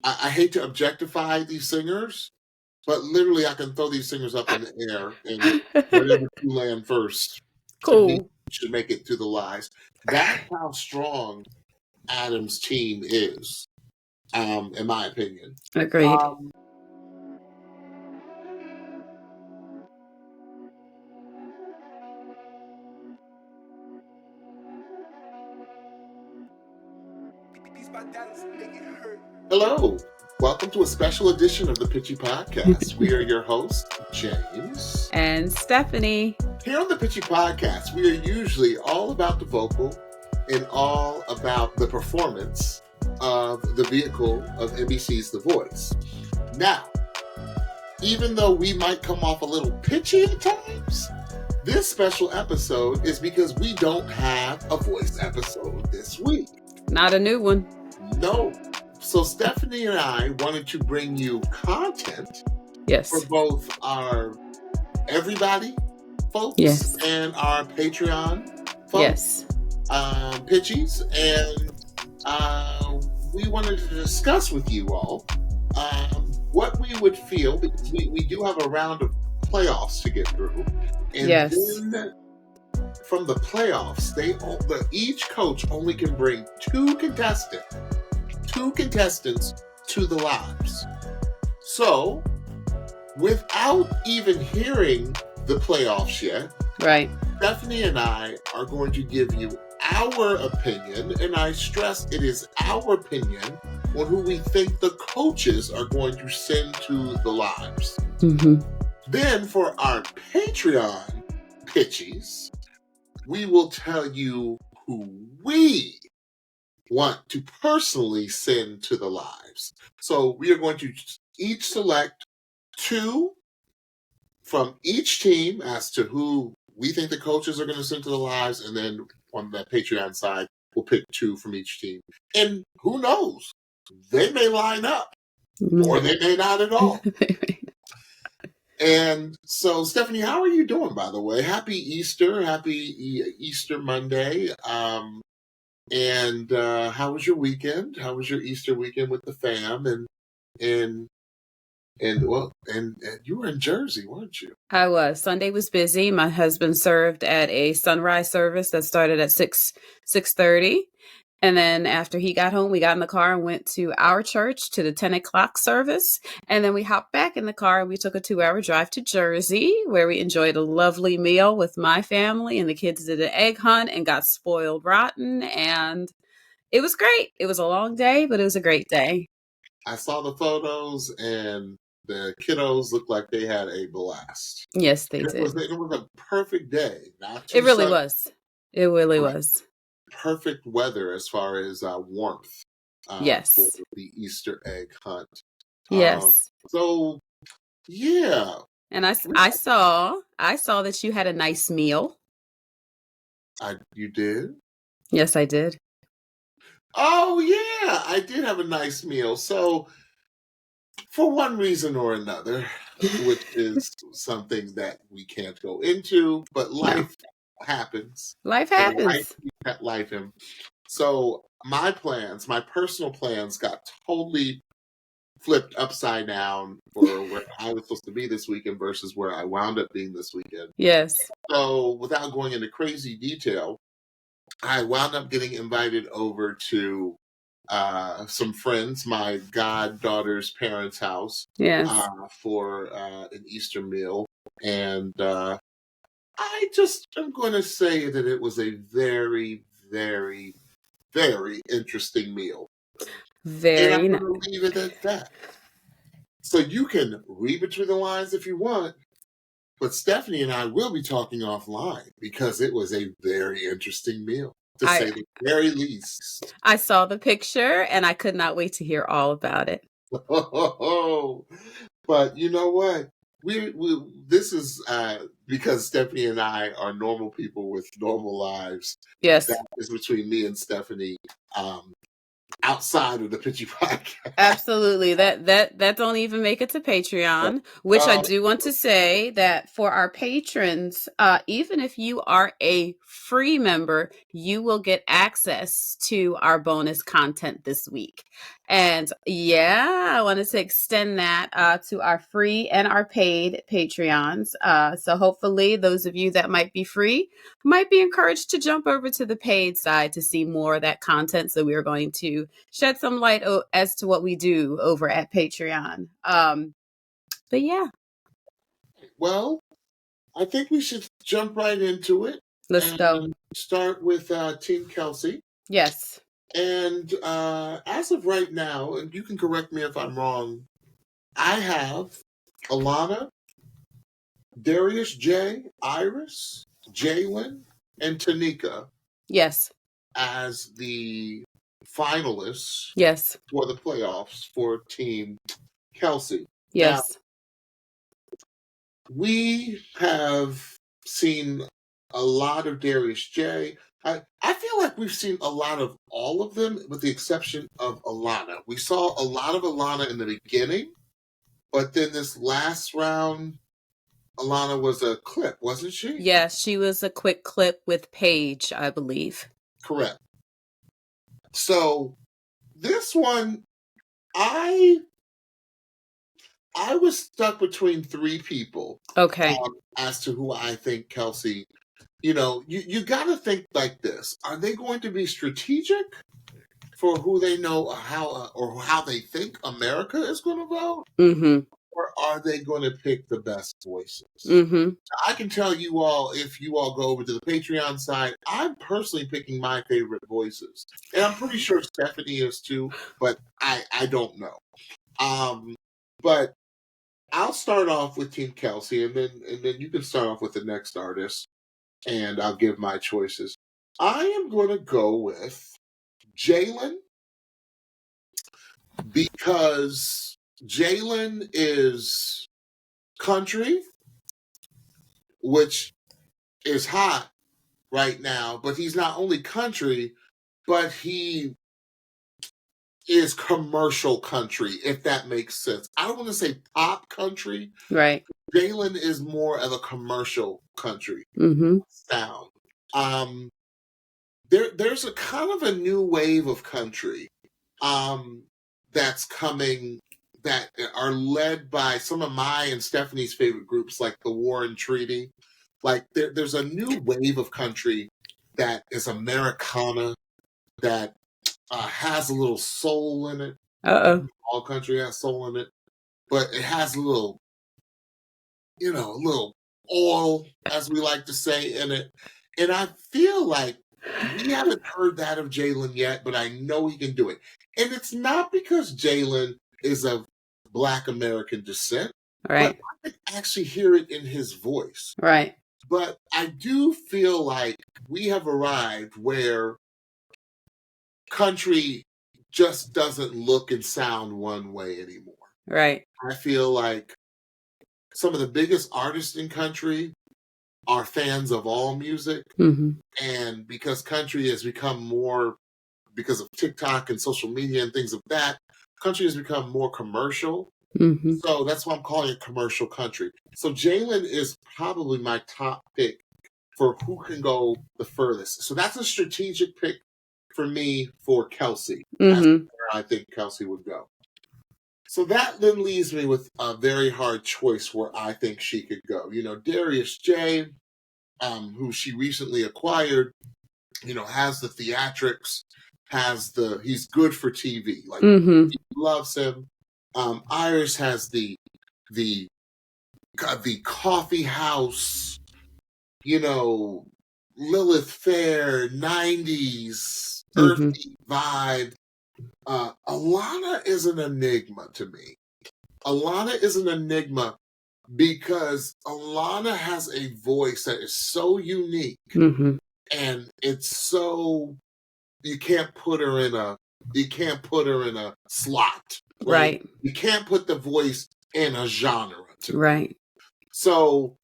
I hate to objectify these singers, but literally I can throw these singers up in the air and whatever two land first, to me, Cool. should make it to the lives. That's how strong Adam's team is, in my opinion. Agreed. Hello, welcome to a special edition of the Pitchy Podcast. We are your hosts, James And Stephanie. Here on the Pitchy Podcast, we are usually all about the vocal and all about the performance of the vehicle of NBC's The Voice. Now, even though we might come off a little pitchy at times, this special episode is because we don't have a voice episode this week. Not a new one. No. So Stephanie and I wanted to bring you content for both our everybody folks and our Patreon folks, pitchies, and we wanted to discuss with you all what we would feel, because we do have a round of playoffs to get through, and then from the playoffs, each coach only can bring two contestants to the lives. So, without even hearing the playoffs yet, Stephanie and I are going to give you our opinion, and I stress it is our opinion on who we think the coaches are going to send to the lives. Mm-hmm. Then for our Patreon pitchies, we will tell you who we want to personally send to the lives. So we are going to each select two from each team as to who we think the coaches are going to send to the lives, and then on the Patreon side, we'll pick two from each team. And who knows? They may line up, or they may not at all. And so, Stephanie, how are you doing, by the way? Happy Easter. Happy Easter Monday. And how was your weekend? How was your Easter weekend with the fam? And you were in Jersey, weren't you? I was. Sunday was busy. My husband served at a sunrise service that started at 6:30. And then after he got home, we got in the car and went to our church to the 10 o'clock service. And then we hopped back in the car and we took a 2-hour drive to Jersey, where we enjoyed a lovely meal with my family, and the kids did an egg hunt and got spoiled rotten. And it was great. It was a long day, but it was a great day. I saw the photos, and the kiddos looked like they had a blast. Yes, they did. It was a perfect day. It really was. It really was. Perfect weather as far as warmth. For the Easter egg hunt. So, yeah. And I saw that you had a nice meal. You did? Yes, I did. Oh, yeah. I did have a nice meal. So, for one reason or another, which is something that we can't go into, but life happens. Life happens. Life. So my personal plans got totally flipped upside down for where I was supposed to be this weekend versus where I wound up being this weekend. Yes. So without going into crazy detail, I wound up getting invited over to some friends, my goddaughter's parents' house, for an Easter meal. And I just am going to say that it was a very, very, very interesting meal. And I'm going to leave it at that. So you can read between the lines if you want, but Stephanie and I will be talking offline because it was a very interesting meal, to say the very least. I saw the picture and I could not wait to hear all about it. But you know what? This is because Stephanie and I are normal people with normal lives. Yes. That is between me and Stephanie. outside of the Pitchy Podcast. Absolutely. That don't even make it to Patreon, which I do want to say that for our patrons, even if you are a free member, you will get access to our bonus content this week. And yeah, I wanted to extend that to our free and our paid Patreons. So hopefully those of you that might be free might be encouraged to jump over to the paid side to see more of that content. So we are going to shed some light as to what we do over at Patreon. But yeah. Well, I think we should jump right into it. Let's go. Start with Team Kelsey. Yes. And as of right now, and you can correct me if I'm wrong, I have Alana, Darius J, Iris, Jalen, and Tanika. Yes. As the finalists. Yes. For the playoffs for Team Kelsey. Yes. Now, we have seen a lot of Darius J. I feel like we've seen a lot of all of them, with the exception of Alana. We saw a lot of Alana in the beginning, but then this last round, Alana was a clip, wasn't she? Yes, she was a quick clip with Paige, I believe. Correct. So this one, I was stuck between three people. Okay. As to who I think Kelsey. You got to think like this. Are they going to be strategic for who they know how they think America is going to vote? Mm-hmm. Or are they going to pick the best voices? Mm-hmm. I can tell you all, if you all go over to the Patreon side, I'm personally picking my favorite voices. And I'm pretty sure Stephanie is too, but I don't know. But I'll start off with Team Kelsey, and then you can start off with the next artist, and I'll give my choices. I am going to go with Jalen, because Jalen is country, which is hot right now, but he's not only country, but he is commercial country, if that makes sense. I don't want to say pop country. Right. Jalen is more of a commercial country sound. There's a kind of a new wave of country that's coming, that are led by some of my and Stephanie's favorite groups, like the War and Treaty. Like there's a new wave of country that is Americana, that has a little soul in it. All country has soul in it, but it has a little, a little oil, as we like to say, in it. And I feel like we haven't heard that of Jalen yet, but I know he can do it. And it's not because Jalen is of Black American descent, right? But I can actually hear it in his voice, right? But I do feel like we have arrived where country just doesn't look and sound one way anymore. Right. I feel like some of the biggest artists in country are fans of all music. And because country has become more, because of TikTok and social media and things of that, country has become more commercial. So that's why I'm calling it commercial country. So Jalen is probably my top pick for who can go the furthest. So that's a strategic pick for me for Kelsey. That's where I think Kelsey would go. So that then leaves me with a very hard choice where I think she could go. Darius J, who she recently acquired, has the theatrics, he's good for TV. Like, he loves him. Iris has the coffee house, Lilith Fair, 90s, earthy vibe. Alana is an enigma to me. Alana is an enigma because Alana has a voice that is so unique, and it's so, you can't put her in a slot. Right. You can't put the voice in a genre. Right. So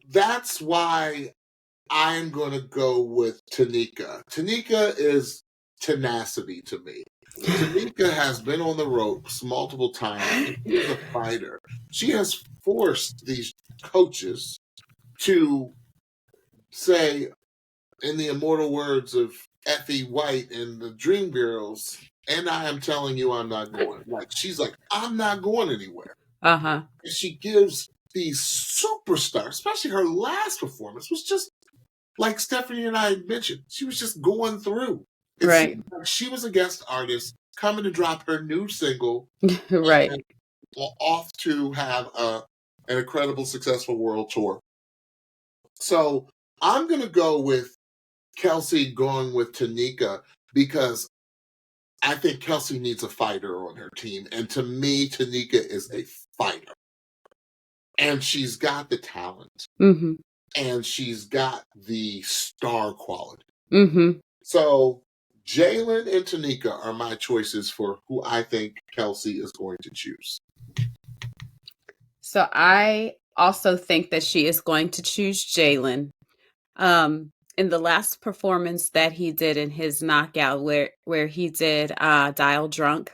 that's why I'm going to go with Tanika. Tanika is tenacity to me. Tanika has been on the ropes multiple times, and she is a fighter. She has forced these coaches to say, in the immortal words of Effie White and the Dream Girls, and I am telling you I'm not going. Like, she's like, I'm not going anywhere. Uh-huh. And she gives these superstars, especially her last performance, was just like Stephanie and I had mentioned. She was just going through. It right. seemed like she was a guest artist coming to drop her new single. right. And off to have an incredible, successful world tour. So I'm going to go with Kelsey going with Tanika because I think Kelsey needs a fighter on her team. And to me, Tanika is a fighter. And she's got the talent. Mm-hmm. And she's got the star quality. Mm-hmm. So Jalen and Tanika are my choices for who I think Kelsey is going to choose. So I also think that she is going to choose Jalen. In the last performance that he did in his knockout where he did Dial Drunk,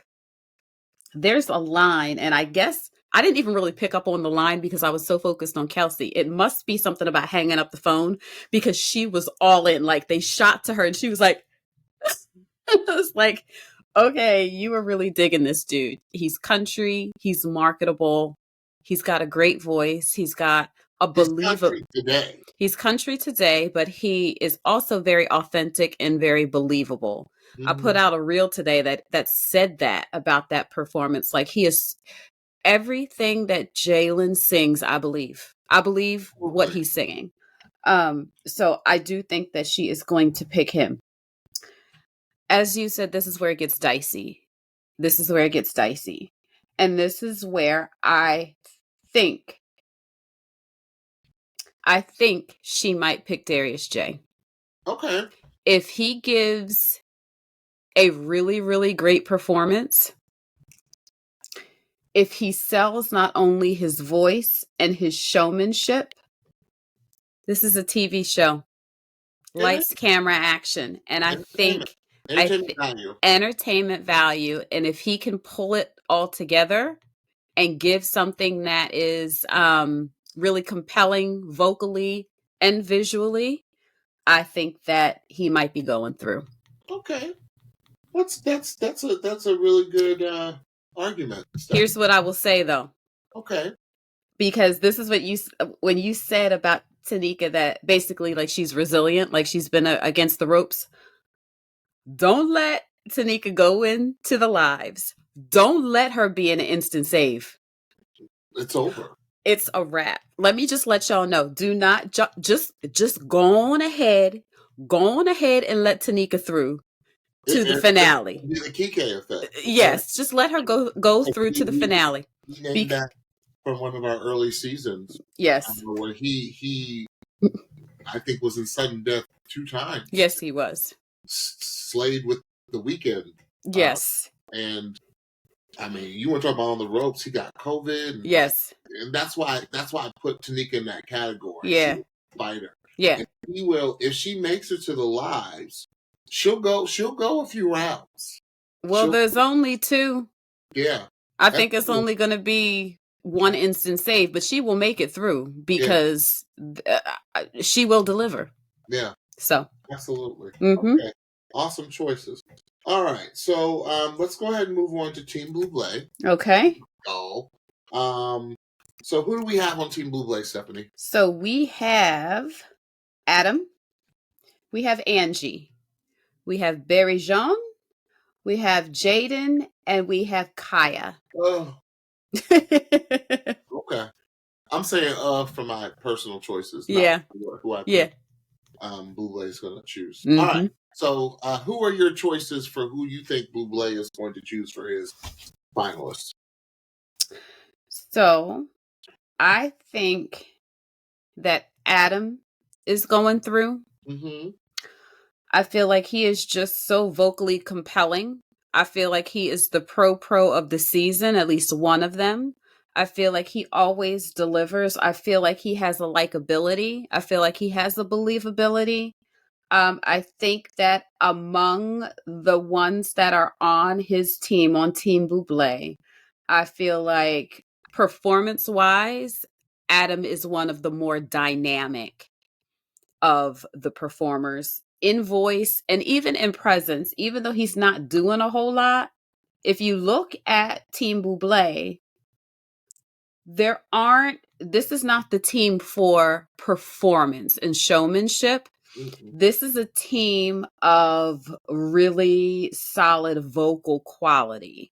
there's a line, and I guess I didn't even really pick up on the line because I was so focused on Kelsey. It must be something about hanging up the phone because she was all in. Like, they shot to her and she was like, I was like, okay, you were really digging this dude. He's country, he's marketable, he's got a great voice, he's got a believable. He's country today, but he is also very authentic and very believable. Mm-hmm. I put out a reel today that said that about that performance. Like, he is everything that Jalen sings. I believe what he's singing. So I do think that she is going to pick him. As you said, this is where it gets dicey. And this is where I think she might pick Darius J. Okay. If he gives a really, really great performance, if he sells not only his voice and his showmanship, this is a TV show. Lights, camera, action. And I think entertainment value. And if he can pull it all together and give something that is really compelling vocally and visually, I think that he might be going through. Okay. That's a really good argument. Here's what I will say though. Okay. Because this is what when you said about Tanika, that basically like she's resilient, like she's been against the ropes. Don't let Tanika go into the lives. Don't let her be an instant save. It's over. It's a wrap. Let me just let y'all know. Do not just go on ahead and let Tanika through to the finale. The Kike effect. Yes, just let her go through to the finale. That from one of our early seasons. Yes. Where he I think was in sudden death 2 times. Yes, he was. Slayed with the Weeknd. Yes. And I mean, you want to talk about on the ropes, he got COVID. Yes. And that's why I put Tanika in that category. Yeah. Fighter. Yeah. And he will, if she makes it to the lives, she'll go a few rounds. Well, there's only 2. Yeah. I think it's only going to be 1 instant save, but she will make it through because she will deliver. Yeah. So. Absolutely. Mm-hmm. Okay. Awesome choices. All right. So let's go ahead and move on to Team Buble. Okay. Oh. So who do we have on Team Buble, Stephanie? So we have Adam. We have Angie. We have Barry Jean. We have Jaden. And we have Kaya. Oh. Okay. I'm saying for my personal choices. Yeah. Who I think Buble is going to choose. Mm-hmm. All right. So who are your choices for who you think Buble is going to choose for his finalists? So I think that Adam is going through. Mm-hmm. I feel like he is just so vocally compelling. I feel like he is the pro of the season, at least one of them. I feel like he always delivers. I feel like he has a likability. I feel like he has a believability. I think that among the ones that are on his team, on Team Buble, I feel like performance-wise, Adam is one of the more dynamic of the performers in voice and even in presence, even though he's not doing a whole lot. If you look at Team Buble, this is not the team for performance and showmanship. This is a team of really solid vocal quality.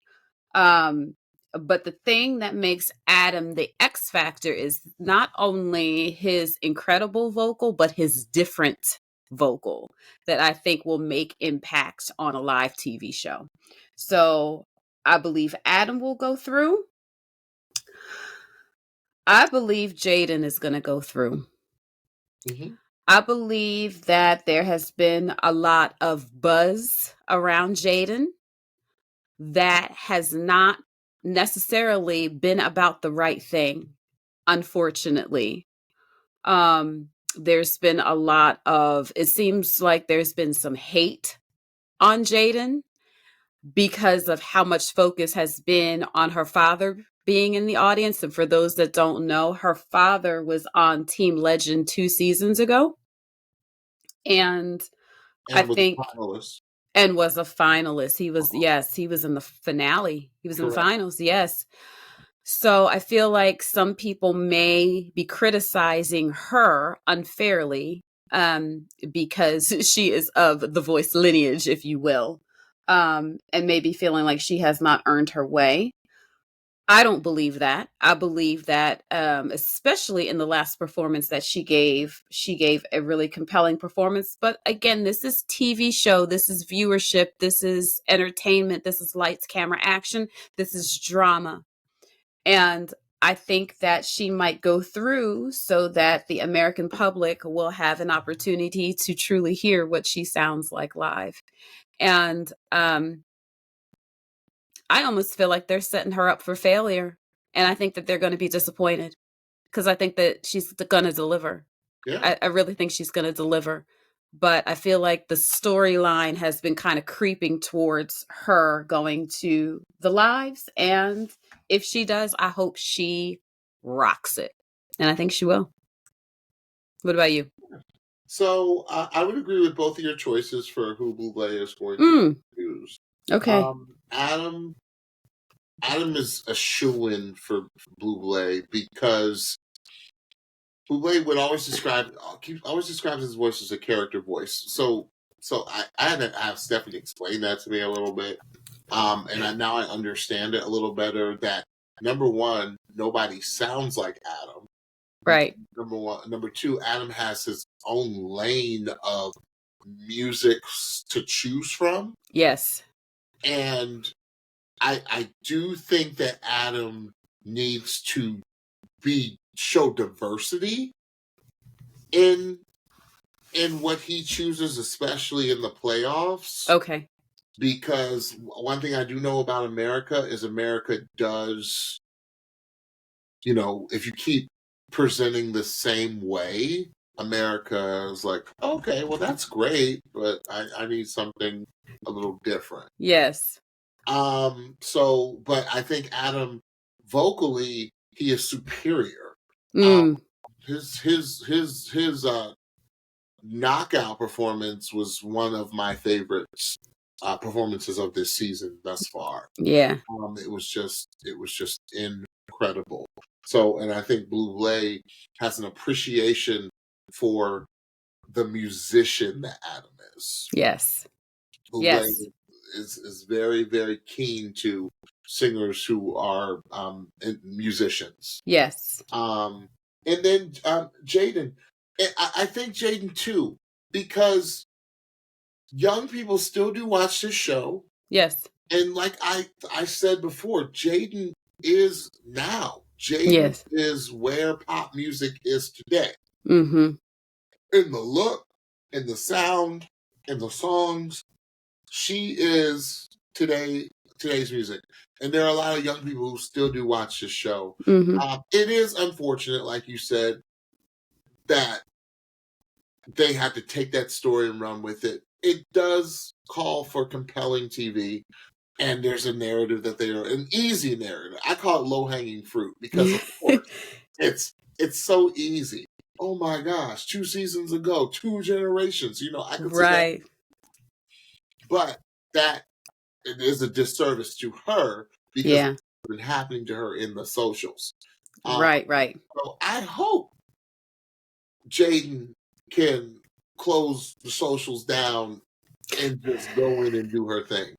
But the thing that makes Adam the X factor is not only his incredible vocal, but his different vocal that I think will make impact on a live TV show. So I believe Adam will go through. I believe Jaden is going to go through. Mm-hmm. I believe that there has been a lot of buzz around Jaden that has not necessarily been about the right thing, unfortunately. There's been a lot of, it seems like there's been some hate on Jaden because of how much focus has been on her father being in the audience. And for those that don't know, her father was on Team Legend 2 seasons ago. And I think, and was a finalist. He was, yes, he was in the finale. He was in the finals, yes. So I feel like some people may be criticizing her unfairly because she is of the Voice lineage, if you will, and maybe feeling like she has not earned her way. I don't believe that. I believe that, especially in the last performance that she gave a really compelling performance. But again, this is TV show. This is viewership. This is entertainment. This is lights, camera, action. This is drama. And I think that she might go through so that the American public will have an opportunity to truly hear what she sounds like live. And I almost feel like they're setting her up for failure. And I think that they're going to be disappointed because I think that she's going to deliver. Yeah. I really think she's going to deliver. But I feel like the storyline has been kind of creeping towards her going to the lives. And if she does, I hope she rocks it. And I think she will. What about you? So I would agree with both of your choices for who Buble is going to use. Okay. Adam is a shoo-in for Buble because Buble would always describes his voice as a character voice. So I had to have Stephanie explain that to me a little bit. And now I understand it a little better that number one, nobody sounds like Adam. Right. Number one. Number two, Adam has his own lane of music to choose from. Yes. And I do think that Adam needs to show diversity in what he chooses, especially in the playoffs. Okay. Because one thing I do know about America is America does, if you keep presenting the same way, America is like, okay, well, that's great, but I need something a little different. Yes. But I think Adam, vocally, he is superior. His knockout performance was one of my favorites. Performances of this season thus far. Yeah. It was just incredible. So, and I think Buble has an appreciation for the musician that Adam is. Yes. Buble is very, very keen to singers who are musicians. Yes. And then Jaden, I think Jaden too, because young people still do watch this show. Yes. And like I said before, Jaden is now. Jaden is where pop music is today. Mm-hmm. In the look, in the sound, in the songs, she is today's music. And there are a lot of young people who still do watch this show. Mm-hmm. It is unfortunate, like you said, that they had to take that story and run with it. It does call for compelling TV, and there's a narrative that they are an easy narrative. I call it low-hanging fruit because, of course, it's so easy. Oh my gosh, 2 seasons ago, 2 generations. I could say that, but that it is a disservice to her because it's been happening to her in the socials. Right. So I hope Jaden can close the socials down and just go in and do her thing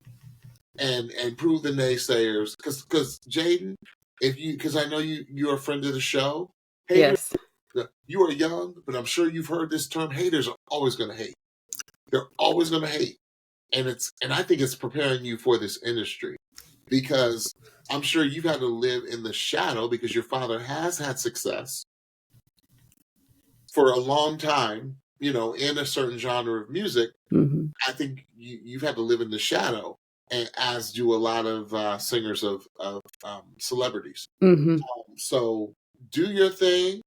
and prove the naysayers. Because Jaden, because I know you're a friend of the show. Haters, you are young, but I'm sure you've heard this term. Haters are always going to hate. They're always going to hate. And I think it's preparing you for this industry, because I'm sure you've had to live in the shadow because your father has had success for a long time, in a certain genre of music. I think you've had to live in the shadow, and as do a lot of singers of celebrities. So do your thing.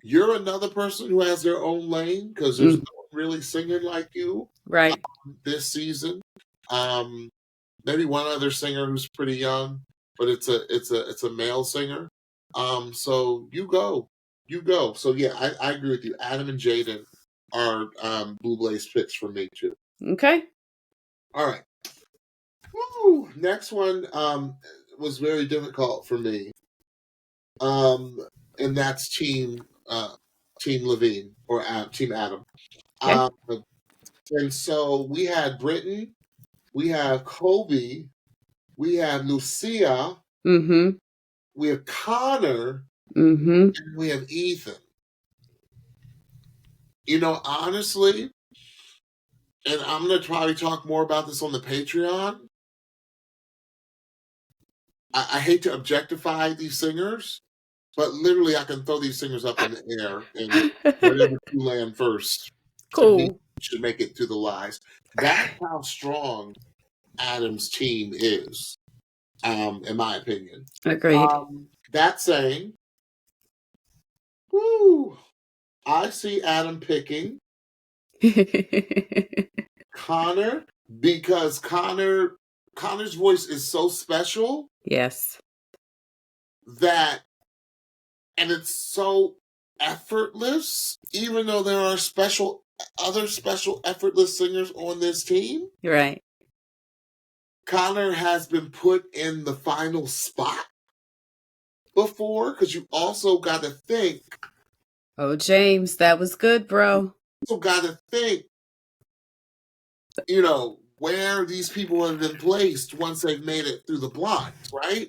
You're another person who has their own lane, because there's no one really singing like you this season. Maybe one other singer who's pretty young, but it's a male singer. So you go. So yeah, I agree with you. Adam and Jaden are Blue Blaze picks for me too. Okay. All right. Woo! Next one was very difficult for me. And that's Team Levine, or Team Adam. Okay. And so we had Britton, we have Kobe, we have Lucia, we have Connor, and we have Ethan. Honestly, and I'm going to probably talk more about this on the Patreon, I hate to objectify these singers, but literally I can throw these singers up in the air, and whatever two land first, cool, should make it through the lies. That's how strong Adam's team is, in my opinion. Agreed. That saying, woo, I see Adam picking Connor, because Connor's voice is so special. Yes. And it's so effortless, even though there are other special effortless singers on this team. Right. Connor has been put in the final spot before, because you also got to think. Oh, James, that was good, bro. You also got to think, where these people have been placed once they've made it through the blocks, right?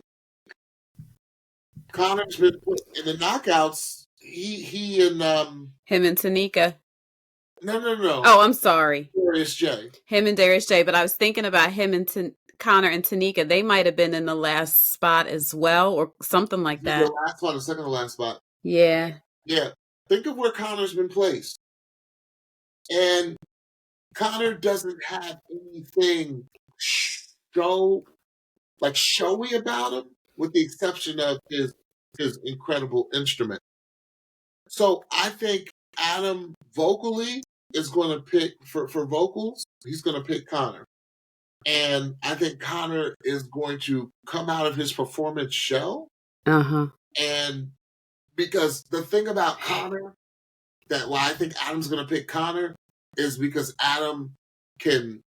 Connor's been put in the knockouts. He and him and Tanika. No. Oh, I'm sorry. Darius J. Him and Darius J. But I was thinking about him and Connor and Tanika. They might have been in the last spot as well, or something like that. The last spot, the second to last spot. Yeah. Yeah. Think of where Connor's been placed. And Connor doesn't have anything showy about him, with the exception of his incredible instrument. So I think Adam vocally is going to pick, for vocals, he's going to pick Connor. And I think Connor is going to come out of his performance shell. And because the thing about Connor, why I think Adam's going to pick Connor, is because Adam can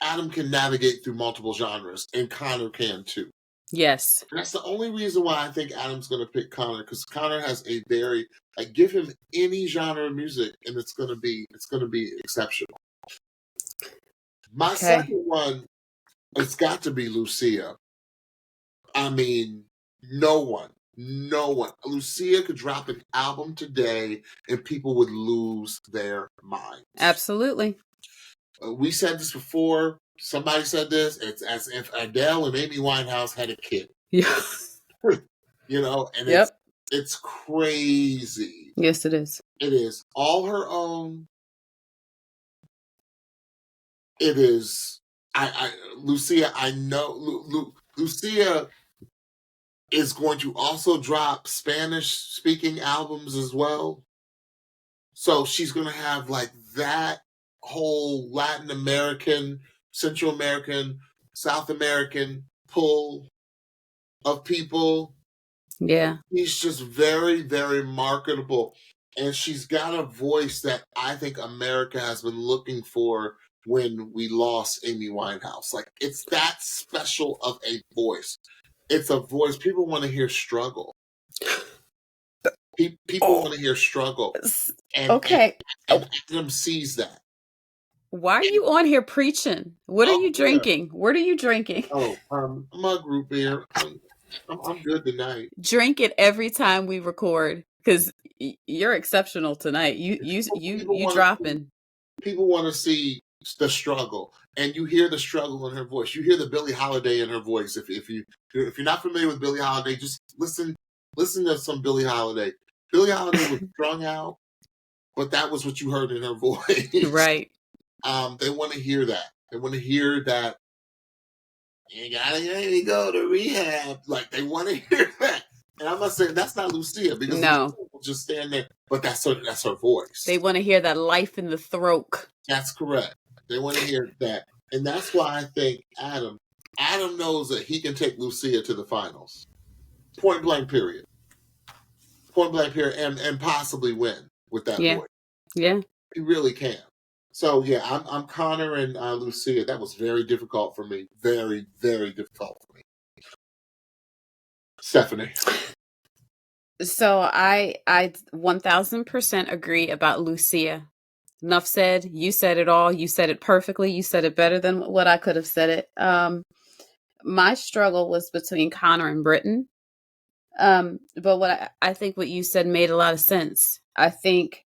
navigate through multiple genres, and Connor can too. Yes. That's the only reason why I think Adam's going to pick Connor, because Connor has a very, give him any genre of music and it's going to be exceptional. My second one, it's got to be Lucia. I mean, no one. Lucia could drop an album today and people would lose their minds. Absolutely. We said this before. Somebody said this. It's as if Adele and Amy Winehouse had a kid. Yeah. And it's crazy. Yes, it is. It is all her own. It is. Lucia, I know. Lucia is going to also drop Spanish-speaking albums as well. So she's going to have like that whole Latin American, Central American, South American pull of people. Yeah. She's just very, very marketable. And she's got a voice that I think America has been looking for when we lost Amy Winehouse. Like, it's that special of a voice. It's a voice people want to hear struggle. People want to hear struggle. And, okay. And Adam sees that. Why are you on here preaching? What are you drinking? Yeah. What are you drinking? Oh, my group beer. I'm good tonight. Drink it every time we record because you're exceptional tonight. You dropping. People want to see the struggle, and you hear the struggle in her voice. You hear the Billie Holiday in her voice. If you're not familiar with Billie Holiday, just listen to some Billie Holiday. Billie Holiday was strung out, but that was what you heard in her voice. Right. They want to hear that. They want to hear that. You gotta go to rehab. Like, they want to hear that. And I'm not saying that's not Lucia, because no, will just stand there. But that's her voice. They want to hear that life in the throat. That's correct. They want to hear that, and that's why I think Adam knows that he can take Lucia to the finals, point blank period, and possibly win with that voice. Yeah, he really can. So yeah, I'm Connor and Lucia. That was very difficult for me. Very, very difficult for me. Stephanie. So I 1000% agree about Lucia. Enough said. You said it all. You said it perfectly. You said it better than what I could have said it. My struggle was between Connor and Britton. But what I think what you said made a lot of sense. I think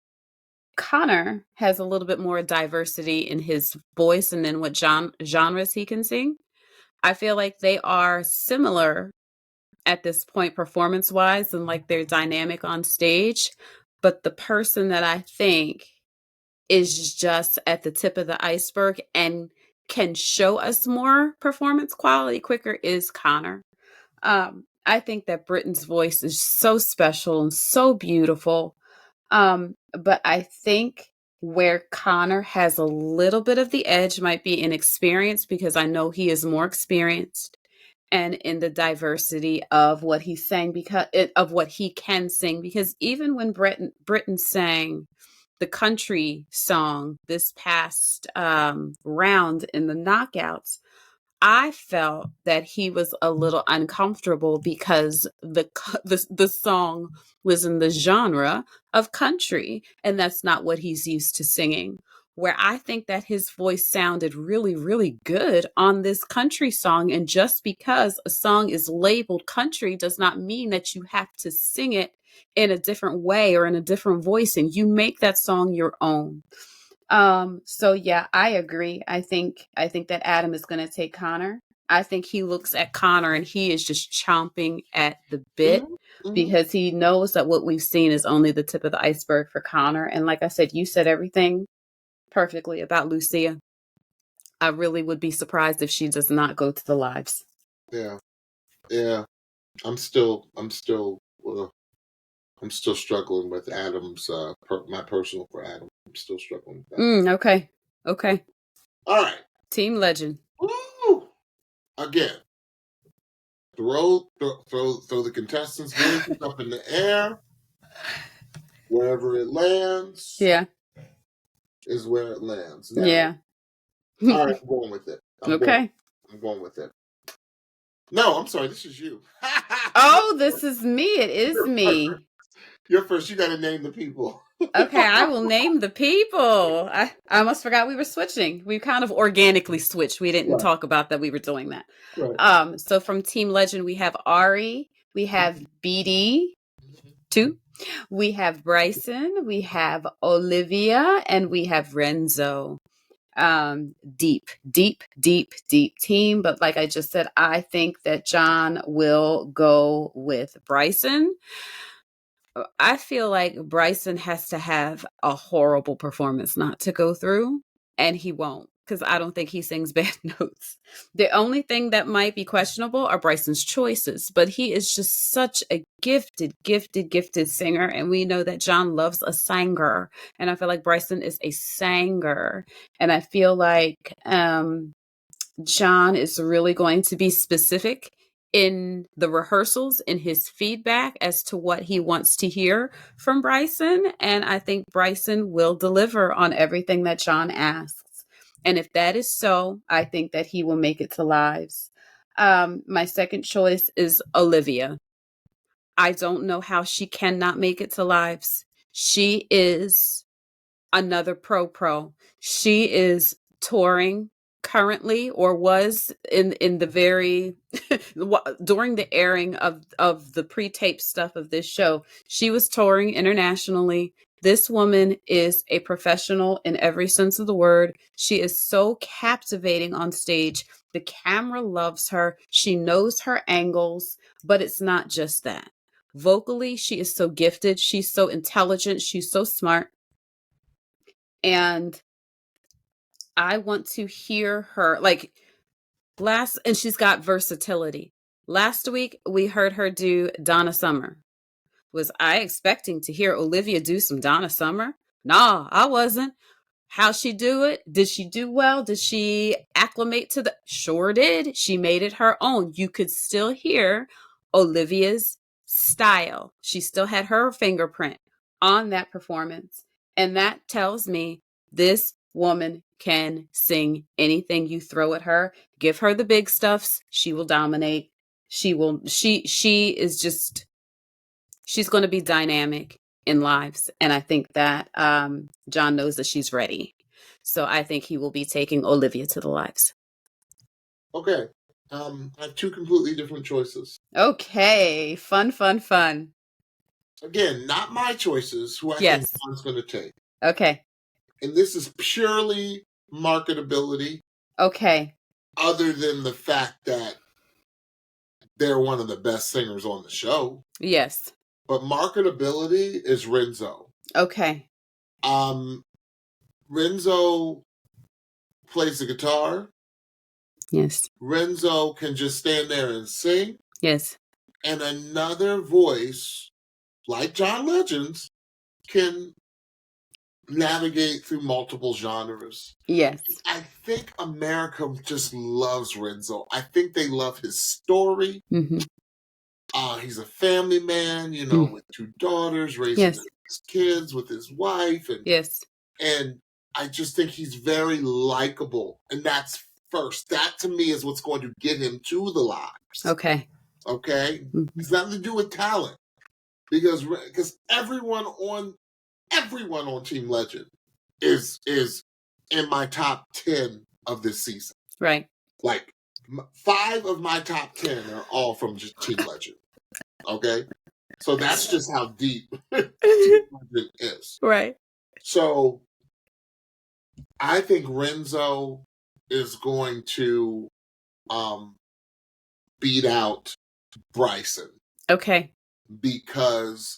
Connor has a little bit more diversity in his voice and then what genres he can sing. I feel like they are similar at this point performance-wise and like their dynamic on stage. But the person that I think is just at the tip of the iceberg and can show us more performance quality quicker is Connor. I think that Britton's voice is so special and so beautiful. But I think where Connor has a little bit of the edge might be in experience, because I know he is more experienced, and in the diversity of what he sang, of what he can sing. Because even when Britton sang the country song this past round in the knockouts, I felt that he was a little uncomfortable because the song was in the genre of country, and that's not what he's used to singing. Where I think that his voice sounded really, really good on this country song. And just because a song is labeled country does not mean that you have to sing it in a different way or in a different voice, and you make that song your own. So yeah, I agree. I think that Adam is going to take Connor. I think he looks at Connor and he is just chomping at the bit, because he knows that what we've seen is only the tip of the iceberg for Connor. And like I said, you said everything perfectly about Lucia. I really would be surprised if she does not go to the lives. Yeah. I'm still struggling with Adam's my personal for Adam. I'm still struggling with that. Okay. All right. Team Legend. Woo! Again, throw the contestants' voices up in the air. Wherever it lands, is where it lands. Now, yeah. All right, I'm going with it. I'm going with it. No, I'm sorry. This is you. Oh, this is me. It is me. You're first. You got to name the people. Okay, I will name the people. I almost forgot we were switching. We kind of organically switched. We didn't talk about that we were doing that. Right. So from Team Legend, we have Ari, we have BD, 2, we have Bryson, we have Olivia, and we have Renzo. Deep team. But like I just said, I think that John will go with Bryson. I feel like Bryson has to have a horrible performance not to go through, and he won't. because I don't think he sings bad notes. The only thing that might be questionable are Bryson's choices, but he is just such a gifted singer. And we know that John loves a singer. And I feel like Bryson is a singer. And I feel like John is really going to be specific in the rehearsals, in his feedback as to what he wants to hear from Bryson. And I think Bryson will deliver on everything that John asks. And if that is so, I think that he will make it to Lives. My second choice is Olivia. I don't know how she cannot make it to Lives. She is another pro. She is touring currently, or was in the very during the airing of the pre-tape stuff of this show. She was touring internationally. This woman is a professional in every sense of the word. She is so captivating on stage. The camera loves her. She knows her angles, but it's not just that. Vocally, she is so gifted. She's so intelligent. She's so smart. And I want to hear her and she's got versatility. Last week, we heard her do Donna Summer. Was I expecting to hear Olivia do some Donna Summer? Nah, I wasn't. How'd she do it? Did she do well? Did she acclimate to the... Sure did. She made it her own. You could still hear Olivia's style. She still had her fingerprint on that performance. And that tells me this woman can sing anything you throw at her. Give her the big stuffs. She will dominate. She is just, she's going to be dynamic in Lives. And I think that John knows that she's ready. So I think he will be taking Olivia to the Lives. Okay. I have two completely different choices. Okay. Fun. Again, not my choices, who I think John's going to take. Okay. And this is purely marketability. Okay. Other than the fact that they're one of the best singers on the show. Yes. But marketability is Renzo. Okay. Renzo plays the guitar. Yes. Renzo can just stand there and sing. Yes. And another voice, like John Legend's, can navigate through multiple genres. Yes. I think America just loves Renzo. I think they love his story. Mm-hmm. He's a family man, with two daughters, raising his kids with his wife. And I just think he's very likable. And that's first. That, to me, is what's going to get him to the Lives. Okay? Mm-hmm. It's nothing to do with talent. Because everyone on Team Legend is in my top 10 of this season. Right. Like 5 of my top 10 are all from just Team Legend. Okay? So that's just how deep Team Legend is. Right. So I think Renzo is going to beat out Bryson. Okay. Because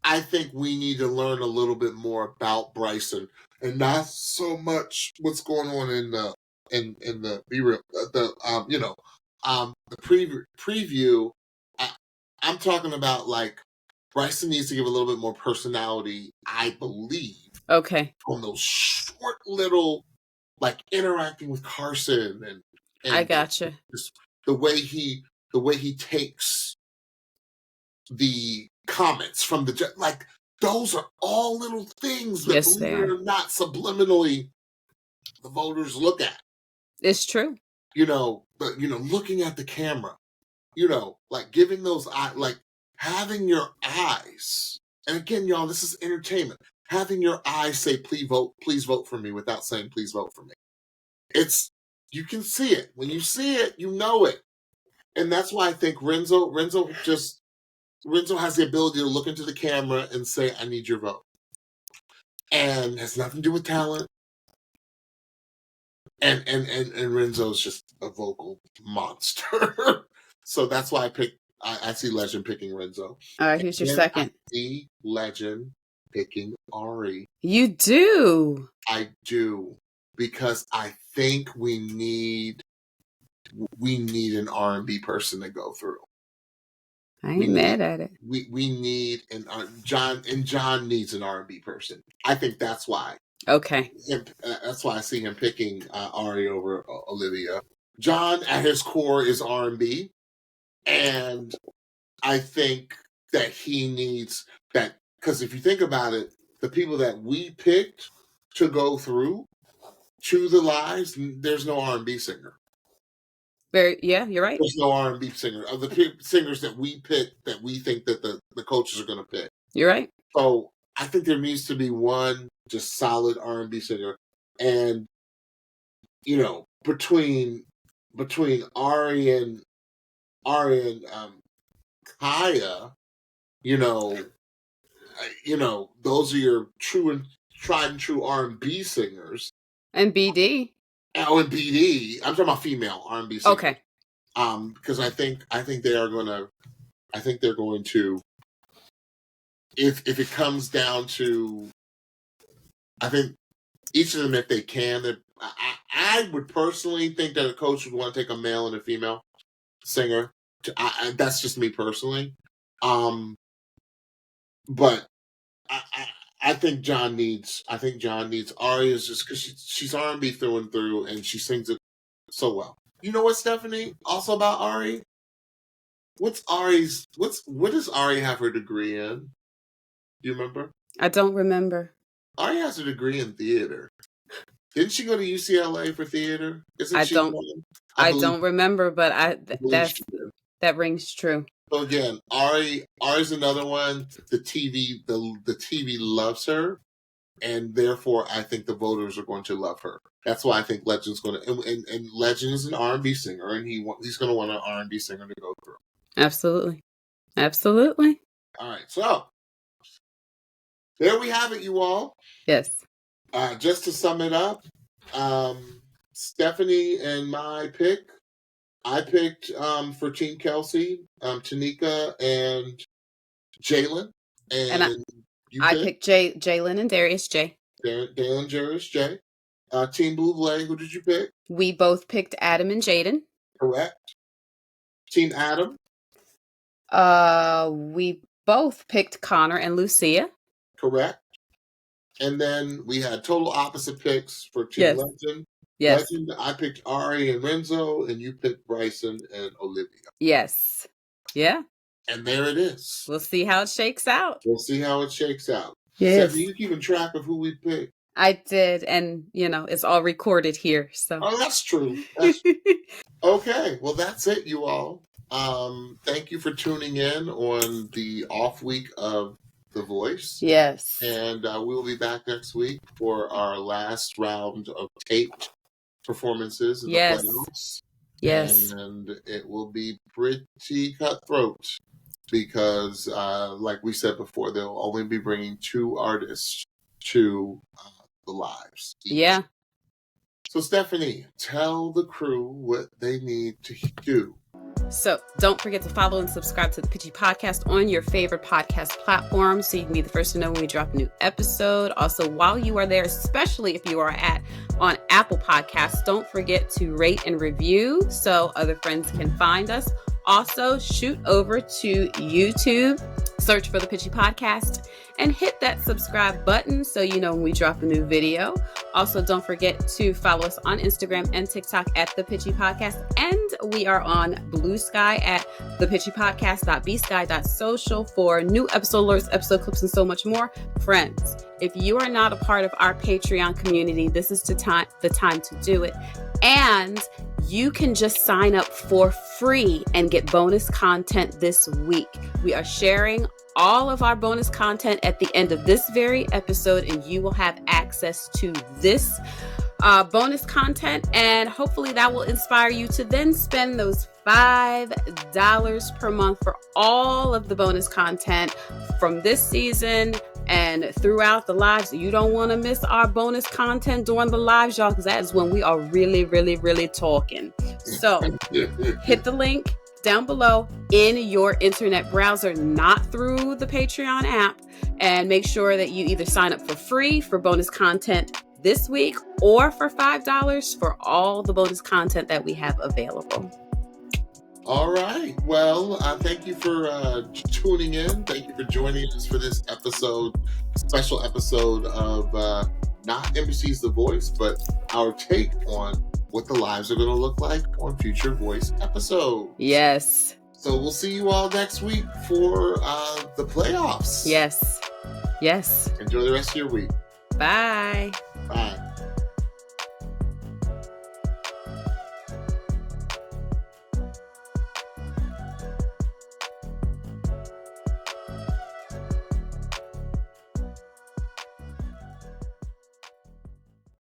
I think we need to learn a little bit more about Bryson, and not so much what's going on in the preview. I'm talking about, like, Bryson needs to give a little bit more personality, I believe. Okay. On those short little, like, interacting with Carson and I gotcha. Just the way he takes the comments from those are all little things that, believe it or not, subliminally the voters look at. It's true. But looking at the camera, like giving those like having your eyes. And again, y'all, this is entertainment. Having your eyes say, please vote for me, without saying, please vote for me. You can see it. When you see it, you know it. And that's why I think Renzo has the ability to look into the camera and say, I need your vote. And has nothing to do with talent. And Renzo's just a vocal monster. So that's why I see Legend picking Renzo. All right, who's your second? I see Legend picking Ari. You do? I do. because I think we need an R&B person to go through. I ain't mad at it. We need John needs an R&B person. I think that's why. Okay. That's why I see him picking Ari over Olivia. John, at his core, is R&B, and I think that he needs that, because if you think about it, the people that we picked to go through to the lives, there's no R&B singer. Yeah, you're right. There's no R&B singer of the singers that we picked that we think that the coaches are going to pick. You're right. So I think there needs to be one just solid R&B singer, and between Ari and Kaya, those are your tried and true R&B singers. And BD. Oh, and BD. I'm talking about female R&B singers. Okay. Because I think they're going to. If it comes down to, I think each of them, if they can, I would personally think that a coach would want to take a male and a female singer. That's just me personally. But I think John needs Ari, is just because she's R&B through and through, and she sings it so well. You know what, Stephanie? Also about Ari, what does Ari have her degree in? Do you remember? I don't remember. Ari has a degree in theater. Didn't she go to UCLA for theater? I don't remember, but that rings true. So again, Ari's another one. The TV loves her, and therefore I think the voters are going to love her. That's why I think Legend's going to, and Legend is an R&B singer, and he's going to want an R&B singer to go through. Absolutely. All right, so there we have it, you all. Yes. Just to sum it up, Stephanie and my pick. I picked for Team Kelsey, Tanika and Jalen. And I picked Jalen and Darius J. Jalen, Darius J. Team Bouvlet, who did you pick? We both picked Adam and Jaden. Correct. Team Adam? We both picked Connor and Lucia. Correct. And then we had total opposite picks for Team Legend. Yes. Legend, I picked Ari and Renzo, and you picked Bryson and Olivia. Yes. Yeah. And there it is. We'll see how it shakes out. Yes. Are you keeping track of who we picked? I did, and it's all recorded here. So. Oh, that's true. Okay, well, that's it, you all. Thank you for tuning in on the off week of The Voice. Yes. And we'll be back next week for our last round of taped performances in the playoffs. Yes. And it will be pretty cutthroat because, like we said before, they'll only be bringing 2 artists to the lives. Yeah. So, Stephanie, tell the crew what they need to do. So don't forget to follow and subscribe to the Pitchy Podcast on your favorite podcast platform so you can be the first to know when we drop a new episode. Also, while you are there, especially if you are on Apple Podcasts, don't forget to rate and review so other friends can find us. Also, shoot over to YouTube, search for the Pitchy Podcast, and hit that subscribe button so you know when we drop a new video. Also, don't forget to follow us on Instagram and TikTok at The Pitchy Podcast. And we are on Blue Sky at thepitchypodcast.bsky.social for new episode alerts, episode clips, and so much more. Friends, if you are not a part of our Patreon community, this is the time to do it. And you can just sign up for free and get bonus content this week. We are sharing all of our bonus content at the end of this very episode, and you will have access to this bonus content, and hopefully that will inspire you to then spend those $5 per month for all of the bonus content from this season and throughout the lives. You don't want to miss our bonus content during the lives, y'all, because that is when we are really, really, really talking. So hit the link down below in your internet browser, not through the Patreon app, and make sure that you either sign up for free for bonus content this week, or for $5 for all the bonus content that we have available. All right. Well, thank you for tuning in. Thank you for joining us for this special episode of not Embassy's The Voice, but our take on what the lives are going to look like on future Voice episodes. Yes. So we'll see you all next week for the playoffs. Yes. Yes. Enjoy the rest of your week. Bye. Bye.